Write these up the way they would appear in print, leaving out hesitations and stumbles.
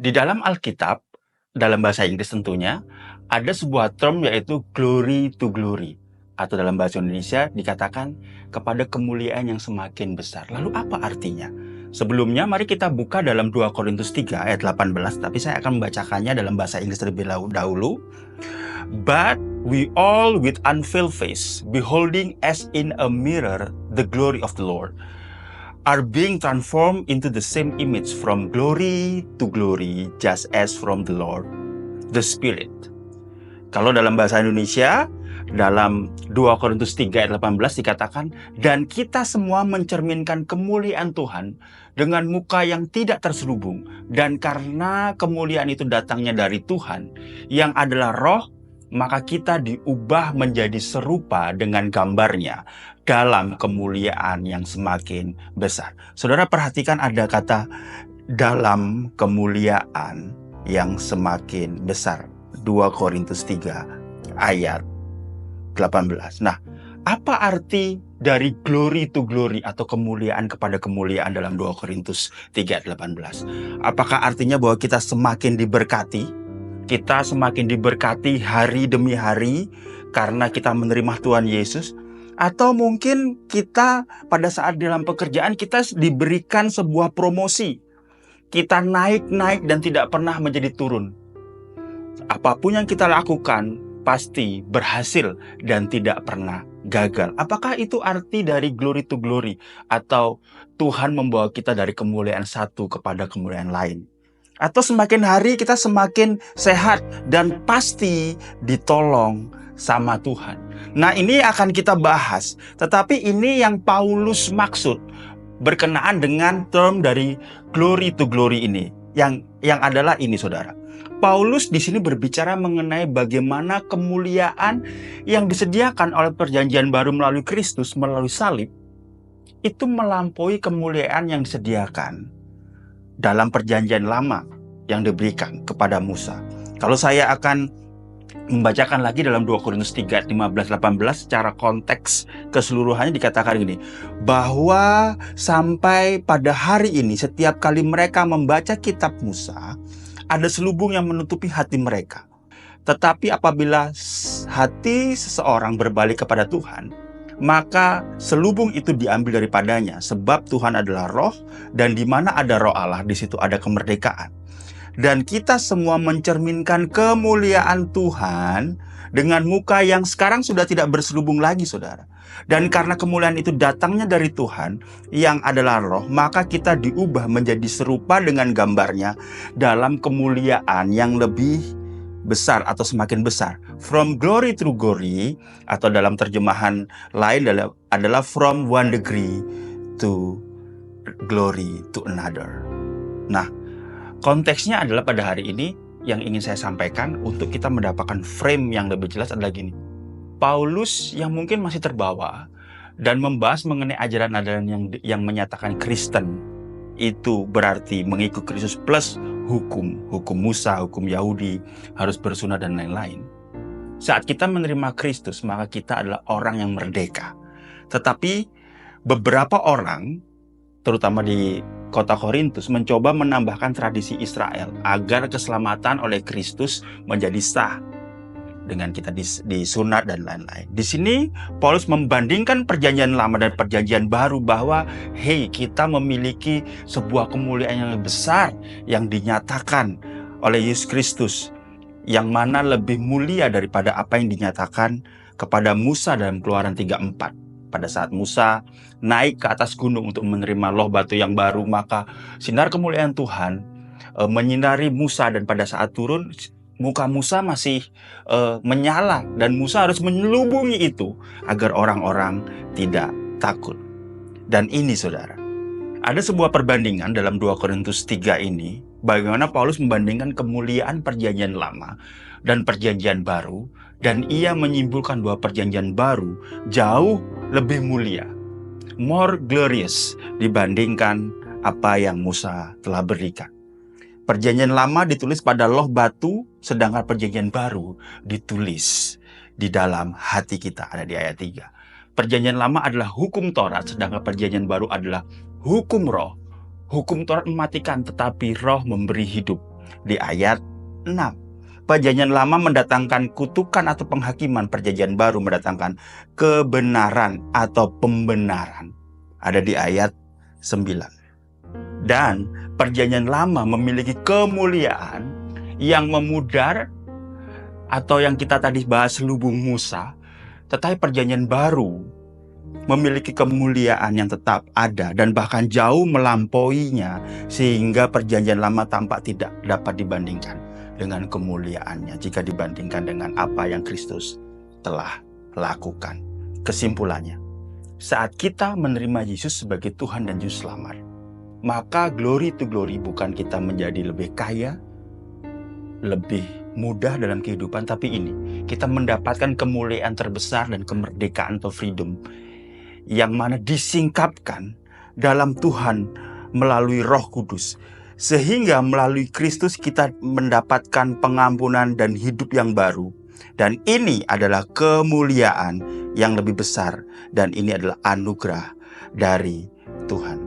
Di dalam Alkitab, dalam bahasa Inggris tentunya, ada sebuah term yaitu glory to glory. Atau dalam bahasa Indonesia dikatakan kepada kemuliaan yang semakin besar. Lalu apa artinya? Sebelumnya mari kita buka dalam 2 Korintus 3 ayat 18, tapi saya akan membacakannya dalam bahasa Inggris terlebih dahulu. But we all with unveiled face, beholding as in a mirror the glory of the Lord, are being transformed into the same image from glory to glory, just as from the Lord, the Spirit. Kalau dalam bahasa Indonesia, dalam 2 Korintus 3 ayat 18 dikatakan, dan kita semua mencerminkan kemuliaan Tuhan dengan muka yang tidak terselubung, dan karena kemuliaan itu datangnya dari Tuhan, yang adalah roh, maka kita diubah menjadi serupa dengan gambarnya dalam kemuliaan yang semakin besar. Saudara perhatikan ada kata dalam kemuliaan yang semakin besar. 2 Korintus 3 ayat 18. Nah, apa arti dari glory to glory atau kemuliaan kepada kemuliaan dalam 2 Korintus 3 ayat 18? Apakah artinya bahwa kita semakin diberkati? Kita semakin diberkati hari demi hari karena kita menerima Tuhan Yesus? Atau mungkin kita pada saat dalam pekerjaan kita diberikan sebuah promosi. Kita naik-naik dan tidak pernah menjadi turun. Apapun yang kita lakukan pasti berhasil dan tidak pernah gagal. Apakah itu arti dari glory to glory? Atau Tuhan membawa kita dari kemuliaan satu kepada kemuliaan lain? Atau semakin hari kita semakin sehat dan pasti ditolong sama Tuhan. Nah, ini akan kita bahas. Tetapi ini yang Paulus maksud berkenaan dengan term dari glory to glory ini. Yang adalah ini, saudara. Paulus di sini berbicara mengenai bagaimana kemuliaan yang disediakan oleh perjanjian baru melalui Kristus, melalui salib, itu melampaui kemuliaan yang disediakan dalam perjanjian lama yang diberikan kepada Musa. Kalau saya akan membacakan lagi dalam 2 Korintus 3 15-18 secara konteks keseluruhannya dikatakan gini, bahwa sampai pada hari ini setiap kali mereka membaca kitab Musa, ada selubung yang menutupi hati mereka. Tetapi apabila hati seseorang berbalik kepada Tuhan, maka selubung itu diambil daripadanya, sebab Tuhan adalah roh, dan di mana ada roh Allah, di situ ada kemerdekaan. Dan kita semua mencerminkan kemuliaan Tuhan dengan muka yang sekarang sudah tidak berselubung lagi, saudara. Dan karena kemuliaan itu datangnya dari Tuhan yang adalah roh, maka kita diubah menjadi serupa dengan gambarnya dalam kemuliaan yang lebih besar atau semakin besar. From glory to glory, atau dalam terjemahan lain adalah from one degree to glory to another. Nah, konteksnya adalah pada hari ini yang ingin saya sampaikan untuk kita mendapatkan frame yang lebih jelas adalah gini. Paulus yang mungkin masih terbawa dan membahas mengenai ajaran-ajaran yang menyatakan Kristen itu berarti mengikut Kristus plus hukum Musa, hukum Yahudi, harus bersunat dan lain-lain. Saat kita menerima Kristus, maka kita adalah orang yang merdeka. Tetapi beberapa orang, terutama di kota Korintus, mencoba menambahkan tradisi Israel agar keselamatan oleh Kristus menjadi sah dengan kita disunat dan lain-lain. Di sini Paulus membandingkan perjanjian lama dan perjanjian baru bahwa kita memiliki sebuah kemuliaan yang lebih besar yang dinyatakan oleh Yesus Kristus, yang mana lebih mulia daripada apa yang dinyatakan kepada Musa dalam Keluaran 3:4. Pada saat Musa naik ke atas gunung untuk menerima loh batu yang baru, maka sinar kemuliaan Tuhan menyinari Musa, dan pada saat turun muka Musa masih menyala, dan Musa harus menyelubungi itu agar orang-orang tidak takut. Dan ini, saudara, ada sebuah perbandingan dalam 2 Korintus 3 ini, bagaimana Paulus membandingkan kemuliaan perjanjian lama dan perjanjian baru, dan ia menyimpulkan bahwa perjanjian baru jauh lebih mulia, more glorious, dibandingkan apa yang Musa telah berikan. Perjanjian lama ditulis pada loh batu, sedangkan perjanjian baru ditulis di dalam hati kita, ada di ayat 3. Perjanjian lama adalah hukum Taurat, sedangkan perjanjian baru adalah hukum roh. Hukum Taurat mematikan, tetapi roh memberi hidup. di ayat 6. Perjanjian lama mendatangkan kutukan atau penghakiman, perjanjian baru mendatangkan kebenaran atau pembenaran. Ada di ayat 9. Dan perjanjian lama memiliki kemuliaan yang memudar atau yang kita tadi bahas lubung Musa, tetapi perjanjian baru memiliki kemuliaan yang tetap ada dan bahkan jauh melampauinya, sehingga perjanjian lama tampak tidak dapat dibandingkan dengan kemuliaannya jika dibandingkan dengan apa yang Kristus telah lakukan. Kesimpulannya, saat kita menerima Yesus sebagai Tuhan dan Juru Selamat, maka glory to glory bukan kita menjadi lebih kaya, lebih mudah dalam kehidupan, tapi ini kita mendapatkan kemuliaan terbesar dan kemerdekaan atau freedom yang mana disingkapkan dalam Tuhan melalui Roh Kudus, sehingga melalui Kristus kita mendapatkan pengampunan dan hidup yang baru. Dan ini adalah kemuliaan yang lebih besar, dan ini adalah anugerah dari Tuhan.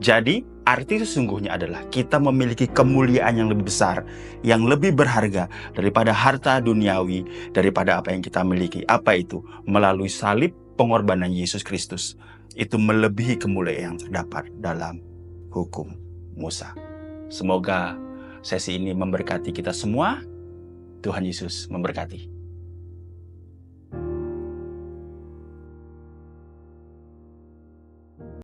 Jadi arti sesungguhnya adalah kita memiliki kemuliaan yang lebih besar, yang lebih berharga daripada harta duniawi, daripada apa yang kita miliki. Apa itu? Melalui salib, pengorbanan Yesus Kristus. Itu melebihi kemuliaan yang terdapat dalam hukum Musa. Semoga sesi ini memberkati kita semua. Tuhan Yesus memberkati.